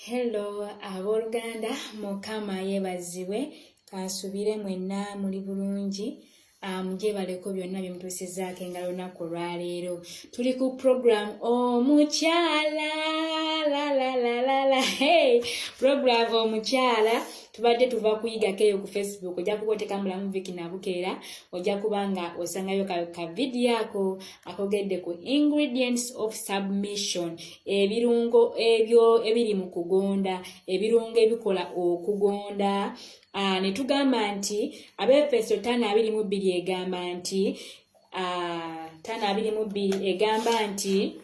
Hello, abooluganda Mukama yeebazibwe kansubire mwenna muli bulungi mujebaleko byonna bye mutuusizaako engalo lunaku lwaleero. Tuli ku program Omukyala hey program Omukyala tubadde tuva kuyigako eyo ku Facebook. Ojja kuba otekamulamu Viki Nabukeera, ojja kubanga osangayo ka video ako akogedde ku ingredients of submission, ebirungo ebyo ebiri mu kugonda, ebirungo ebikola okugonda. Ne tugamba nti Abefeso 5:22 egamba nti 5:22 egamba nti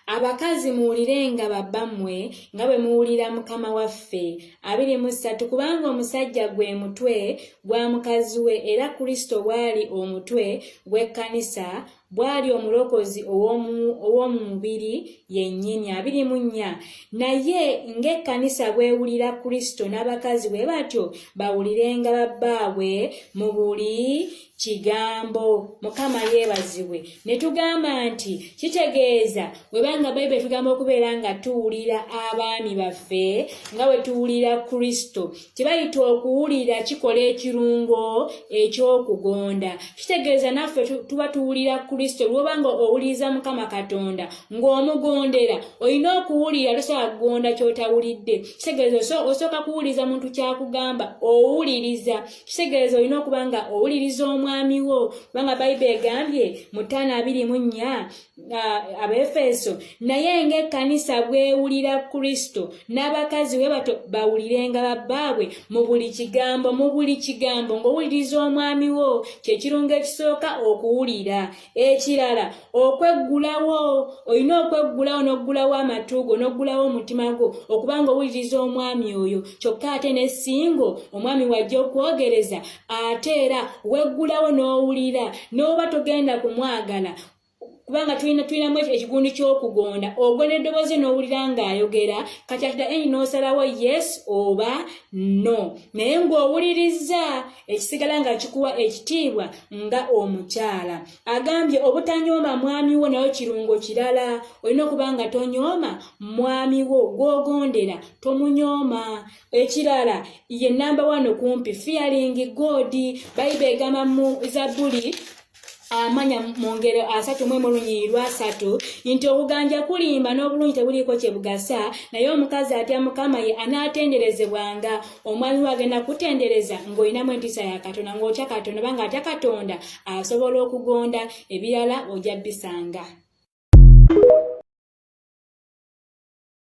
abakazi muwulirenga babbammwe nga bwe muwulira Mukama waffe. 23 kubanga omusajja gwe mutwe gwa mukazi we era Kristo bwali omutwe gw'ekkanisa bwali omulokozi ow'omu mubiri yennyini. 24 naye ng'ekkanisa bwewulira Kristo n'abakazi bwe batyo bawulirenga babbaabwe mu buli kigambo. Mukama yeebazibwe. Ne tugamba nti kitegeeza webanga Bayibuli tugamba okubeera nga tuwulira abaami baffe nga bwe tuwulira Kristo. Kibayita okuwulira kikola ekirungo eky'okugonda. Kitegeeza naffe tuba tuwulira Kristo. Lwobanga owuliriza Mukama Katonda ng'omugondera olina okuwulira, tosobola kugonda ky'otawulidde. Kitegeeza osooka kuwuliriza muntu kyakugamba owuliriza. Kitegeeza olina okuba nga owuliriza omwami wo, kubanga Bayibuli egambye mu 5:24 Abefeso naye ng'ekkanisa bwewulira Kristo n'abakazi bwe bato bawulirenga babbaabwe mu buli kigambo ng'owuliriza omwami wo, kyekirungo ekisooka okuwulira. Ekirala okweggulawo, olina okweggulawo n'oggulawo amatu go n'oggulawo omutima gwo okubanga owuliriza omwami oyo. Kyokka ate n'essingo omwami wajja okwogereza ate era weggulawo n'owulira n'oba togenda kumwagala kubanga tulinamu ekigundi ky'okugonda. Ogonda eddoboozi n'owulira ng'ayogera kati at the end n'osalawo yes oba no, naye ng'owuliriza ekisigala nga kikuwa ekitiibwa nga omukyala. Agambye obutanyooma mwami wo nayo kirungo kirala. Olina okuba nga tonyooma mwami wo gw'ogondera, tomunyooma. Ekirala ye number 1 kumpi, fearing God. Bayibuli egamba mu Zabbuli amanya mu ngero 3:3 nti obuganja kulimba n'obulungi tebuliiko kye bugasa, naye omukazi atya Mukama ye anaatenderezebwanga. Omwami we agenda kutendereza ng'olinamu empisa ya Katonda, ng'otya Katonda, banga atya Katonda asobola okugonda ebirala ojja bisanga.